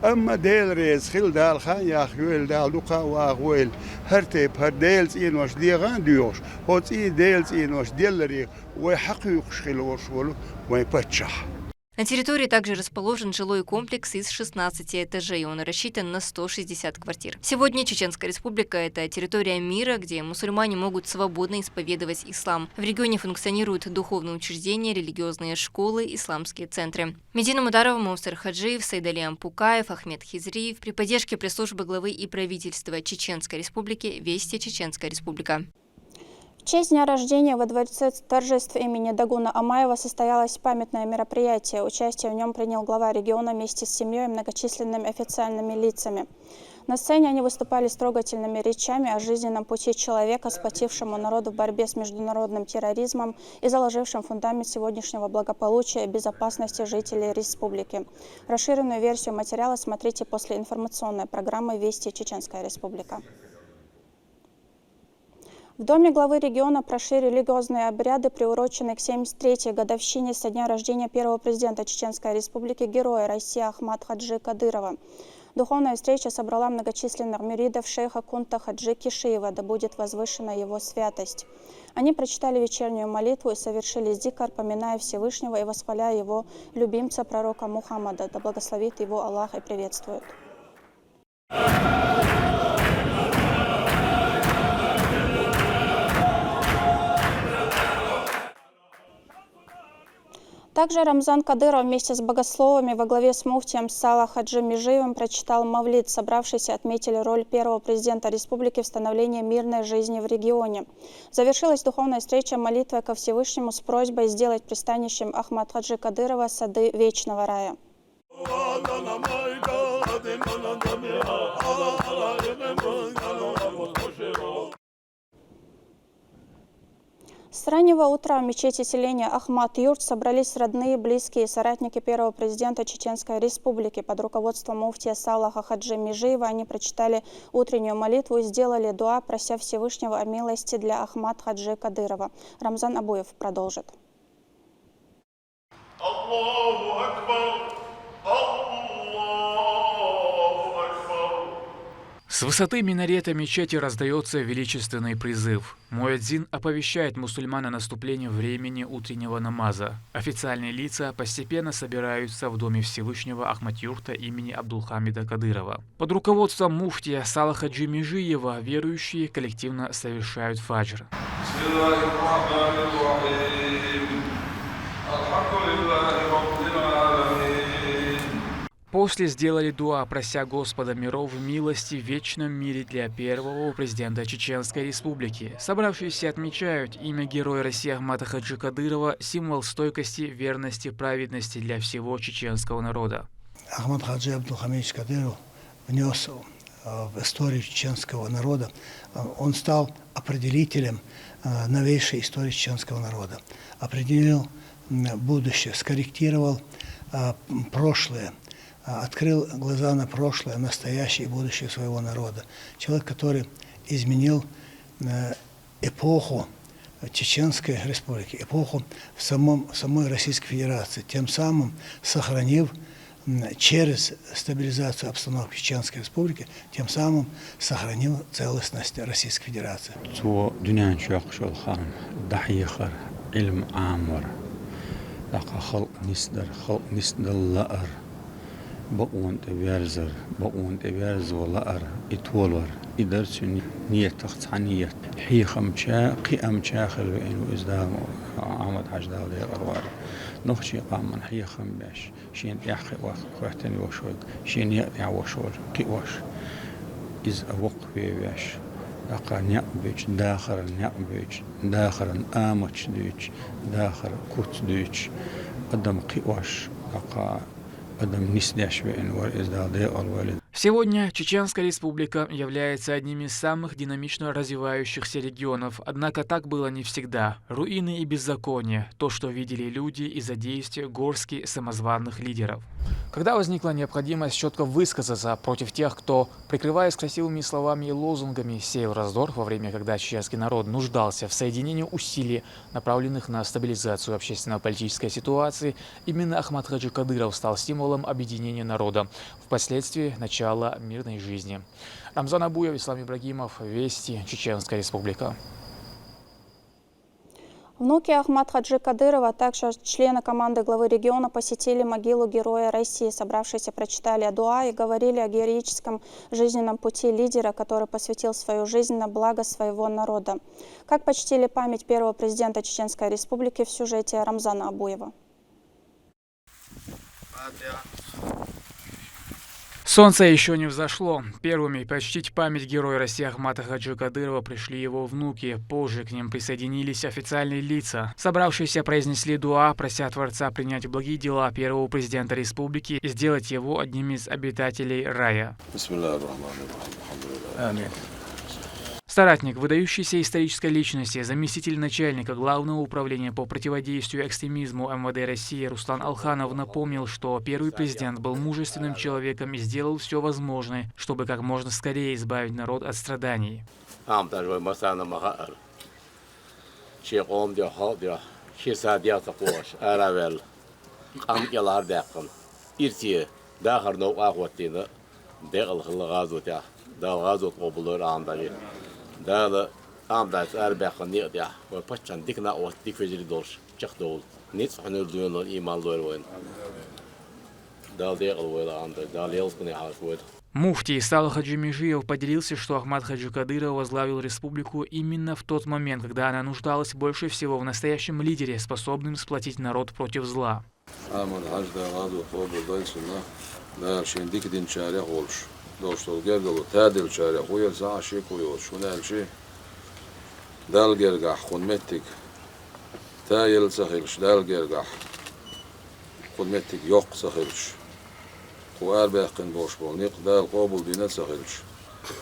أما ديل ريز خيل دال خان يا خويل دال لقا واغويل هرتيب هر ديلز إن وش ديغان ديوش هوت إي ديلز إن وش ديلري ويحقيق خيل وشولو ويبتشح. На территории также расположен жилой комплекс из 16 этажей. Он рассчитан на 160 квартир. Сегодня Чеченская Республика – это территория мира, где мусульмане могут свободно исповедовать ислам. В регионе функционируют духовные учреждения, религиозные школы, исламские центры. Медина Мударова, Мустар Хаджиев, Сайдали Ампукаев, Ахмед Хизриев при поддержке пресс-службы главы и правительства Чеченской Республики «Вести Чеченская Республика». В честь дня рождения во Дворце торжеств имени Дагуна Амаева состоялось памятное мероприятие. Участие в нем принял глава региона вместе с семьей и многочисленными официальными лицами. На сцене они выступали с трогательными речами о жизненном пути человека, сплотившему народу в борьбе с международным терроризмом и заложившим фундамент сегодняшнего благополучия и безопасности жителей республики. Расширенную версию материала смотрите после информационной программы «Вести Чеченская Республика». В доме главы региона прошли религиозные обряды, приуроченные к 73-й годовщине со дня рождения первого президента Чеченской Республики, героя России Ахмад Хаджи Кадырова. Духовная встреча собрала многочисленных мюридов шейха Кунта Хаджи Кишиева, да будет возвышена его святость. Они прочитали вечернюю молитву и совершили зикр, поминая Всевышнего и восхваляя его любимца пророка Мухаммада, да благословит его Аллах и приветствует. Также Рамзан Кадыров вместе с богословами во главе с муфтием Сала Хаджи Межиевым прочитал мавлид. Собравшиеся отметили роль первого президента республики в становлении мирной жизни в регионе. Завершилась духовная встреча молитвой ко Всевышнему с просьбой сделать пристанищем Ахмад Хаджи Кадырова сады вечного рая. С раннего утра в мечети селения Ахмад-Юрт собрались родные, близкие и соратники первого президента Чеченской Республики. Под руководством муфтия Салаха Хаджи Межиева они прочитали утреннюю молитву и сделали дуа, прося Всевышнего о милости для Ахмад Хаджи Кадырова. Рамзан Абуев продолжит. С высоты минарета мечети раздается величественный призыв. Муэдзин оповещает мусульман о наступлении времени утреннего намаза. Официальные лица постепенно собираются в доме Всевышнего Ахмад-Юрта имени Абдулхамида Кадырова. Под руководством муфтия Сала Хаджи Межиева верующие коллективно совершают фаджр. После сделали дуа, прося Господа миров милости в вечном мире для первого президента Чеченской Республики. Собравшиеся отмечают, имя героя России Ахмада Хаджи Кадырова – символ стойкости, верности, праведности для всего чеченского народа. Ахмад Хаджи Абдулхамидович Кадыров внес в историю чеченского народа, он стал определителем новейшей истории чеченского народа. Определил будущее, скорректировал прошлое, открыл глаза на прошлое, настоящее и будущее своего народа. Человек, который изменил эпоху Чеченской Республики, эпоху в самой Российской Федерации, тем самым сохранив через стабилизацию обстановки Чеченской Республики, тем самым сохранил целостность Российской Федерации. بقوند إبارزر بقوند إبارز ولا أر إتولر إدرسني نية تختانية حي خمشة قيام شاخل وإنه إزدام عمد عجدال دير أروار نخشي قام حي خمباش شين يحقي وقتني وشوق شين يقطع وشول قي وش إز أوق بيش لقى نعبج داخل نعبج داخل آمش دوش داخل كوت دوش قدم قي وش لقى Сегодня Чеченская Республика является одним из самых динамично развивающихся регионов, однако так было не всегда. Руины и беззаконие – то, что видели люди из-за действия горстки самозваных лидеров. Когда возникла необходимость четко высказаться против тех, кто, прикрываясь красивыми словами и лозунгами, сеял раздор во время, когда чеченский народ нуждался в соединении усилий, направленных на стабилизацию общественно-политической ситуации, именно Ахмад Хаджи Кадыров стал стимулом объединения народа, впоследствии начала мирной жизни. Рамзан Абуев, Ислам Ибрагимов, Вести, Чеченская Республика. Внуки Ахмад Хаджи Кадырова, а также члены команды главы региона посетили могилу Героя России. Собравшиеся прочитали дуа и говорили о героическом жизненном пути лидера, который посвятил свою жизнь на благо своего народа. Как почтили память первого президента Чеченской Республики в сюжете Рамзана Абуева. Солнце еще не взошло. Первыми почтить память героя России Ахмада Хаджи Кадырова пришли его внуки. Позже к ним присоединились официальные лица. Собравшиеся произнесли дуа, прося Творца принять благие дела первого президента республики и сделать его одним из обитателей рая. Аминь. Соратник выдающейся исторической личности, заместитель начальника Главного управления по противодействию экстремизму МВД России Руслан Алханов напомнил, что первый президент был мужественным человеком и сделал все возможное, чтобы как можно скорее избавить народ от страданий. Дала амдас арбахан нетя, ой пачан дикна от диквежили долш, чахдол. Ниц ханул дуйон иман лойрвен. Дал декал войла амда, дал елскне хасвойд. Муфтий Салах Хаджи Межиев поделился, что Ахмад Хаджи Кадыров возглавил республику именно в тот момент, когда она нуждалась больше всего в настоящем лидере, способном сплотить народ против зла. Ахмад Хаджи Кадыров побыл дальше на дальше дикдин чаря олш. دوشتول گردلو تعدیل چاره خویل زاشی کویل شونالشی دال گرگاه خونمتیک تایل سخیلش دال گرگاه خونمتیک یوق سخیلش خوار باقین باش بول نیق دال قابل دینا سخیلش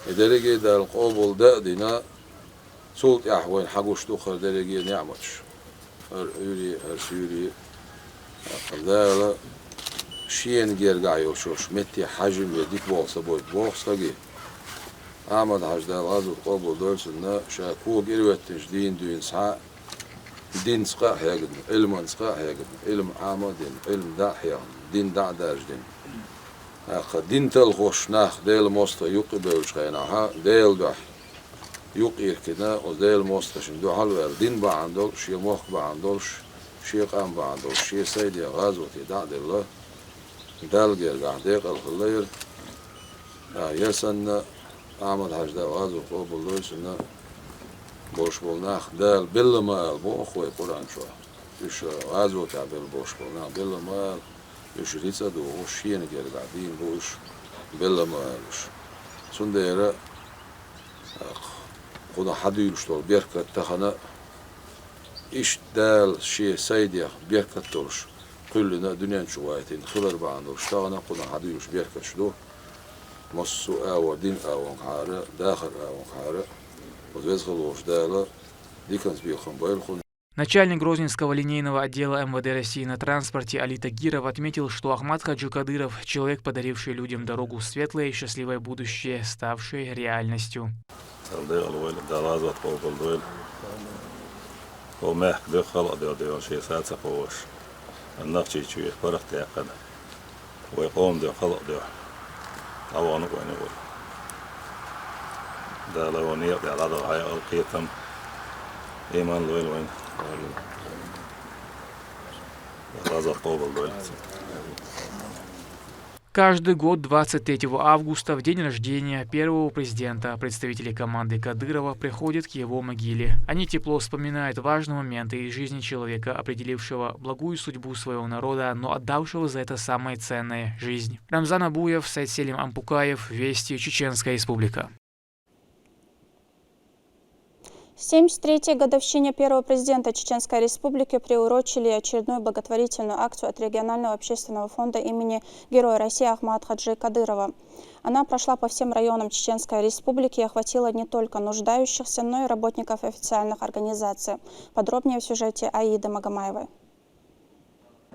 ادرگی دال قابل دا دینا صوت احوال حقوش دخل درگی نعمتش هر یوری هر سیوری دال شين جرجع يوشوش متي حجم يديك بوصة بوي بوصة جي أحمد حجد الغازو قابل دولسنا شاكو جروت تجدين دوين ساعة دين سقاح يجد علم سقاح يجد علم عامدين علم داحيا دين دع داجدين أخ دين تلخوش ناخ ديل موستا يوقي بيوش خيناها ديل دح يوقي كنا وديل موستا شندو حلوة دين بعندول شي موخ بعندولش شي قام بعندولش شي سيدي غازو تدع ديله دال جرجع ديق الخلير يسن أحمد حجد غازو قابل لويسنا بوش بولناخ دال بالمال بو أخوي قرآن شو يش غازو تعبير بوش بولناخ بالمال يش ريتsa دو وشين جرجع دين بوش بالمالش سنديرة خدا حدو يشتغل بيركت تخنا إيش دال شيء سيديا بيركت تورش كلنا دنيا شويتين خبر بعض واشتغلنا قلنا حديوش بيركش دو مصو أو دين أو حارة داخل أو حارة وزوج غلوش دالا دي كانت بيخون بايلخون. Начальник Грозненского линейного отдела МВД России на транспорте Али Тагиров отметил, что Ахмад Хаджи Кадыров – человек, подаривший людям дорогу в светлое и счастливое будущее, ставшее реальностью. النقشي شوي فرق يقنا ويقوم ده خلق ده أوانو وين يقول ده لو نيق ده على هاي القيتم إيمان لوين وين هذا قابل لوين. Каждый год 23 августа, в день рождения первого президента, представители команды Кадырова приходят к его могиле. Они тепло вспоминают важные моменты из жизни человека, определившего благую судьбу своего народа, но отдавшего за это самое ценное – жизнь. Рамзан Абуев, Сайд Селим Ампукаев, Вести, Чеченская Республика. 73-й годовщине первого президента Чеченской Республики приурочили очередную благотворительную акцию от регионального общественного фонда имени Героя России Ахмада Хаджи Кадырова. Она прошла по всем районам Чеченской Республики и охватила не только нуждающихся, но и работников официальных организаций. Подробнее в сюжете Аиды Магомаевой.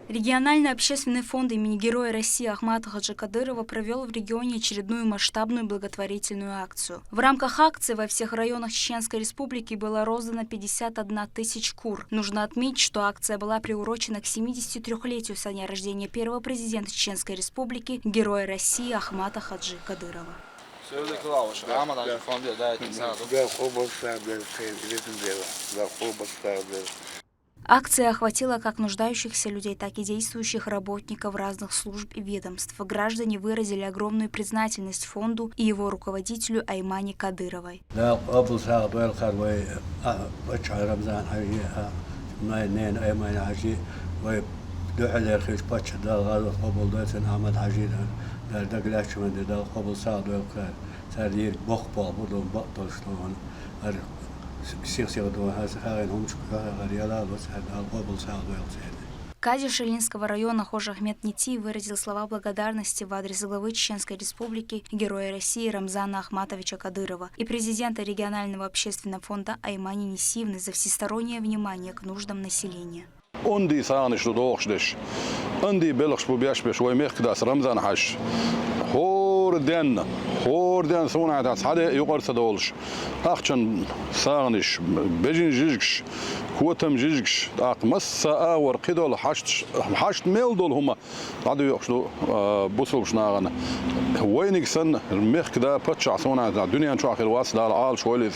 Региональный общественный фонд имени Героя России Ахмата Хаджи Кадырова провел в регионе очередную масштабную благотворительную акцию. В рамках акции во всех районах Чеченской Республики было роздано 51 тысяч кур. Нужно отметить, что акция была приурочена к 73-летию со дня рождения первого президента Чеченской Республики Героя России Ахмата Хаджи Кадырова. Акция охватила как нуждающихся людей, так и действующих работников разных служб и ведомств. Граждане выразили огромную признательность фонду и его руководителю Аймане Кадыровой. Кадиш Илинского района Хожа Ахмед Нити выразил слова благодарности в адрес главы Чеченской Республики, Героя России Рамзана Ахматовича Кадырова и президента регионального общественного фонда Аймани Нисиевны за всестороннее внимание к нуждам населения. Horden sonra das hade yukarıda olmuş. Akçan sağınış, bejin jizgş, kuatam jizgş, akmassa awar qidol haşt mel dol huma. Hadi yokşu busulş nağana. Weyniksen mekda patça sonra da dünyanın şu ahir was dal al şöyle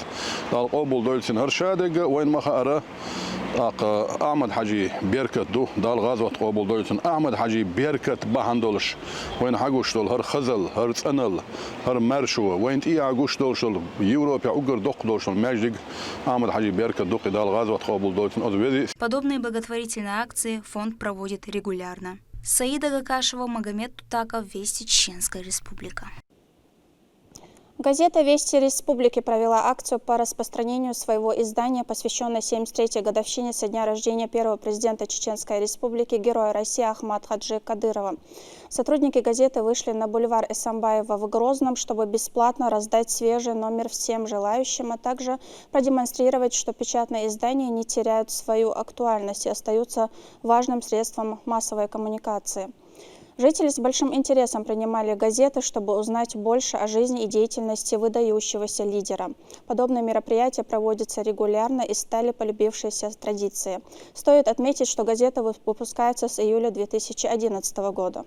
dal qabul dolsin her şadeg weyn mahara Ahmed Haji Berkat do dal gazvat qabul dolsin Ahmed Haji Berkat bahandolş. Weyn haguş dol her khazal her tsanal her marşu weyn ti haguş dol şol Европа угар док дошл междиг Ahmed Haji Berkat док дал gazvat qabul dolsin. Подобные благотворительные акции фонд проводит регулярно. Саида Гакашева, Магомед Тутаков, Вести, Чеченская Республика. Газета «Вести Республики» провела акцию по распространению своего издания, посвященной 73-й годовщине со дня рождения первого президента Чеченской Республики, Героя России Ахмата Хаджи Кадырова. Сотрудники газеты вышли на бульвар Эсамбаева в Грозном, чтобы бесплатно раздать свежий номер всем желающим, а также продемонстрировать, что печатные издания не теряют свою актуальность и остаются важным средством массовой коммуникации. Жители с большим интересом принимали газеты, чтобы узнать больше о жизни и деятельности выдающегося лидера. Подобные мероприятия проводятся регулярно и стали полюбившейся традицией. Стоит отметить, что газета выпускается с июля 2011 года.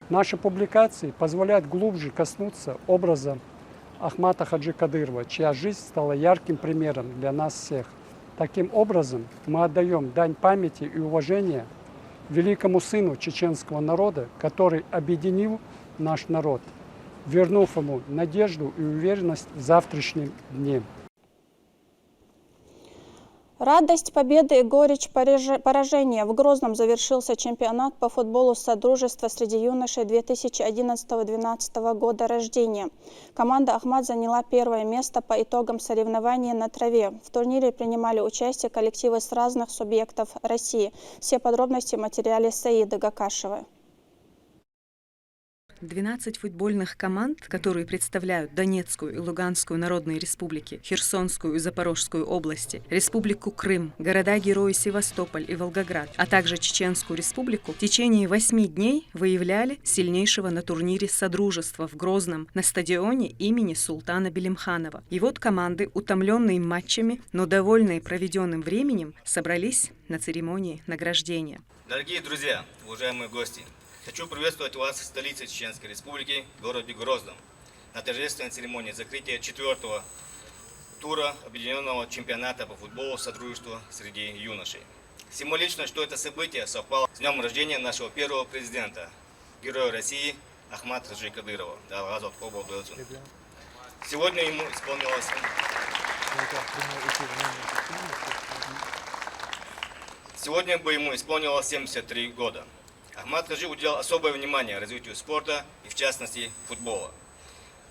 Наши публикации позволяют глубже коснуться образа Ахмата Хаджи Кадырова, чья жизнь стала ярким примером для нас всех. Таким образом, мы отдаем дань памяти и уважения великому сыну чеченского народа, который объединил наш народ, вернув ему надежду и уверенность в завтрашнем дне. Радость победы и горечь поражения. В Грозном завершился чемпионат по футболу Содружества среди юношей 2011-2012 года рождения. Команда «Ахмат» заняла первое место по итогам соревнований на траве. В турнире принимали участие коллективы с разных субъектов России. Все подробности в материале Саиды Гакашевой. 12 футбольных команд, которые представляют Донецкую и Луганскую народные республики, Херсонскую и Запорожскую области, Республику Крым, города-герои Севастополь и Волгоград, а также Чеченскую республику, в течение 8 дней выявляли сильнейшего на турнире Содружества в Грозном на стадионе имени Султана Белимханова. И вот команды, утомленные матчами, но довольные проведенным временем, собрались на церемонии награждения. Дорогие друзья, уважаемые гости! Хочу приветствовать вас в столице Чеченской Республики, городе Грозном, на торжественной церемонии закрытия 4-го тура объединенного чемпионата по футболу Содружества среди юношей. Символично, что это событие совпало с днем рождения нашего первого президента, Героя России Ахмата Хаджи Кадырова. Сегодня ему исполнилось... Сегодня бы ему исполнилось 73 года. Ахмат Хаджи уделял особое внимание развитию спорта и, в частности, футбола.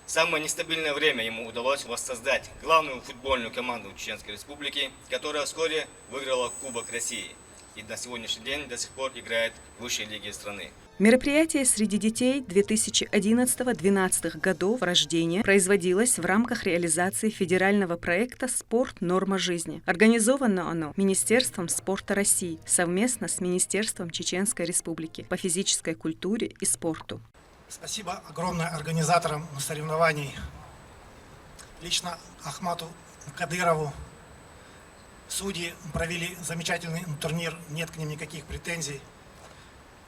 В самое нестабильное время ему удалось воссоздать главную футбольную команду Чеченской Республики, которая вскоре выиграла Кубок России. и на сегодняшний день до сих пор играет в высшей лиге страны. Мероприятие среди детей 2011-2012 годов рождения производилось в рамках реализации федерального проекта «Спорт. Норма жизни». Организовано оно Министерством спорта России совместно с Министерством Чеченской Республики по физической культуре и спорту. Спасибо огромное организаторам соревнований, лично Ахмату Кадырову. Судьи провели замечательный турнир, нет к ним никаких претензий.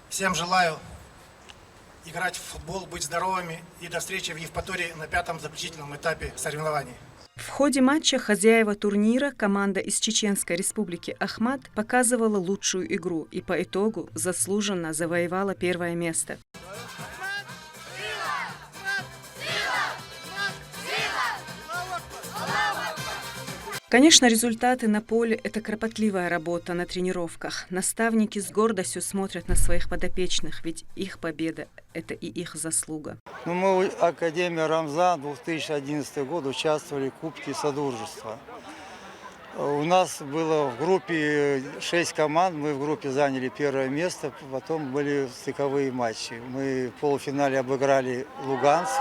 Всем желаю играть в футбол, быть здоровыми и до встречи в Евпатории на 5-м заключительном этапе соревнований. В ходе матча хозяева турнира команда из Чеченской Республики Ахмат показывала лучшую игру и по итогу заслуженно завоевала первое место. Конечно, результаты на поле – это кропотливая работа на тренировках. Наставники с гордостью смотрят на своих подопечных, ведь их победа – это и их заслуга. Мы в Академии Рамзан 2011 год участвовали в Кубке Содружества. У нас было в группе 6 команд, мы в группе заняли первое место, потом были стыковые матчи. Мы в полуфинале обыграли Луганск,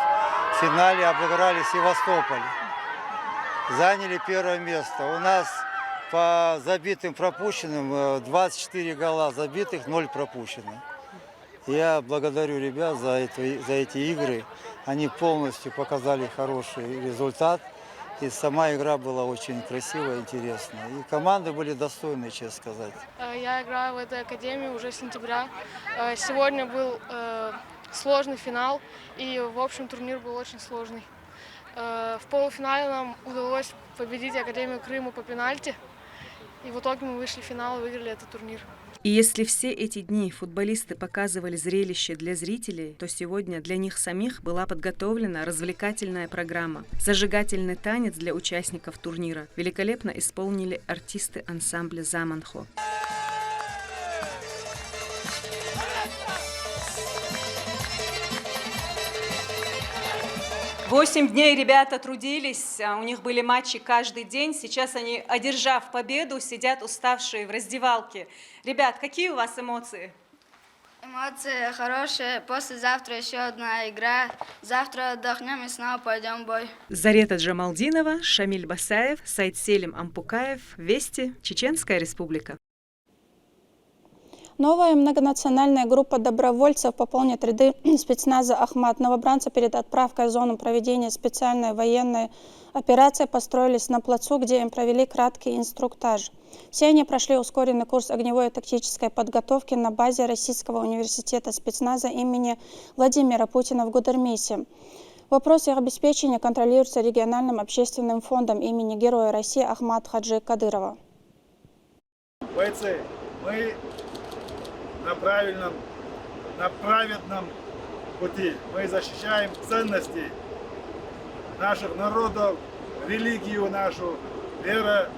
в финале обыграли Севастополь. Заняли первое место. У нас по забитым пропущенным 24 гола забитых, 0 пропущенных. Я благодарю ребят за эти игры. Они полностью показали хороший результат. И сама игра была очень красивая, интересная. И команды были достойны, честно сказать. Я играю в этой академии уже с сентября. Сегодня был сложный финал, и в общем турнир был очень сложный. В полуфинале нам удалось победить Академию Крыма по пенальти. И в итоге мы вышли в финал и выиграли этот турнир. И если все эти дни футболисты показывали зрелище для зрителей, то сегодня для них самих была подготовлена развлекательная программа. Зажигательный танец для участников турнира великолепно исполнили артисты ансамбля «Заманхо». 8 дней ребята трудились, у них были матчи каждый день. Сейчас они, одержав победу, сидят уставшие в раздевалке. Ребят, какие у вас эмоции? Эмоции хорошие. Послезавтра еще одна игра. Завтра отдохнем и снова пойдем в бой. Зарета Джамалдинова, Шамиль Басаев, Сайд Селим Ампукаев, Вести, Чеченская Республика. Новая многонациональная группа добровольцев пополнит ряды спецназа «Ахмат». Новобранцы перед отправкой в зону проведения специальной военной операции построились на плацу, где им провели краткий инструктаж. Все они прошли ускоренный курс огневой и тактической подготовки на базе Российского университета спецназа имени Владимира Путина в Гудермесе. Вопрос их обеспечения контролируется региональным общественным фондом имени Героя России Ахмата Хаджи Кадырова. Бойцы, мы на правильном, на праведном пути. Мы защищаем ценности наших народов, религию нашу, вера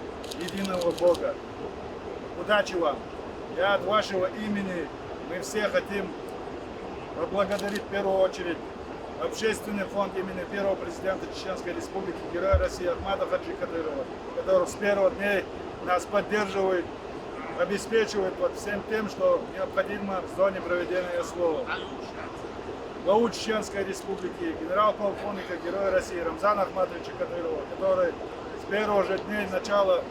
единого Бога. Удачи вам! Я от вашего имени, мы все хотим поблагодарить в первую очередь общественный фонд имени первого президента Чеченской Республики, Героя России Ахмата Хаджи Кадырова, который с первых дней нас поддерживает, обеспечивает всем тем, что необходимо в зоне проведения СВО. Главу Чеченской Республики, генерал-полковника Героя России Рамзана Ахматовича Кадырова, который с первых же дней начала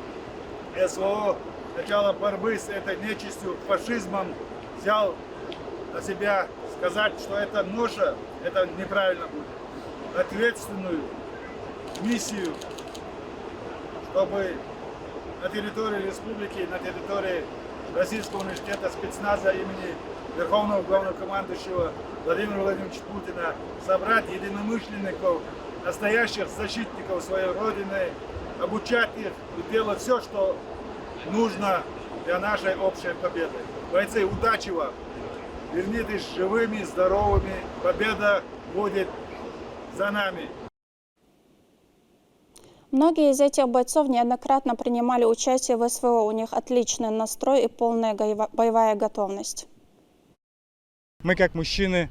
СВО, начала борьбы с этой нечистью, фашизмом, взял на себя сказать, что это ноша, это неправильно будет, ответственную миссию, чтобы на территории республики, на территории Российского университета спецназа имени Верховного Главнокомандующего Владимира Владимировича Путина собрать единомышленников, настоящих защитников своей Родины, обучать их и делать все, что нужно для нашей общей победы. Бойцы, удачи вам! Вернитесь живыми, здоровыми, победа будет за нами. Многие из этих бойцов неоднократно принимали участие в СВО. У них отличный настрой и полная боевая готовность. Мы, как мужчины,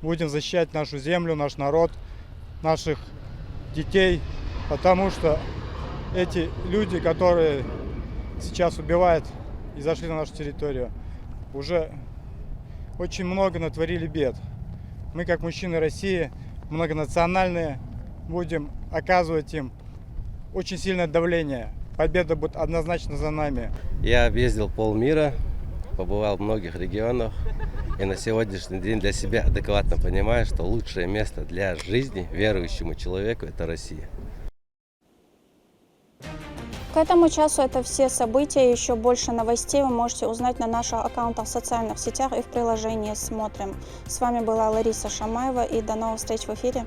будем защищать нашу землю, наш народ, наших детей, потому что эти люди, которые сейчас убивают и зашли на нашу территорию. Уже очень много натворили бед. Мы, как мужчины России, многонациональные, будем оказывать им очень сильное давление. Победа будет однозначно за нами. Я объездил полмира, побывал в многих регионах. И на сегодняшний день для себя адекватно понимаю, что лучшее место для жизни верующему человеку – это Россия. К этому часу это все события. Еще больше новостей вы можете узнать на наших аккаунтах в социальных сетях и в приложении «Смотрим». С вами была Лариса Шамаева, и до новых встреч в эфире.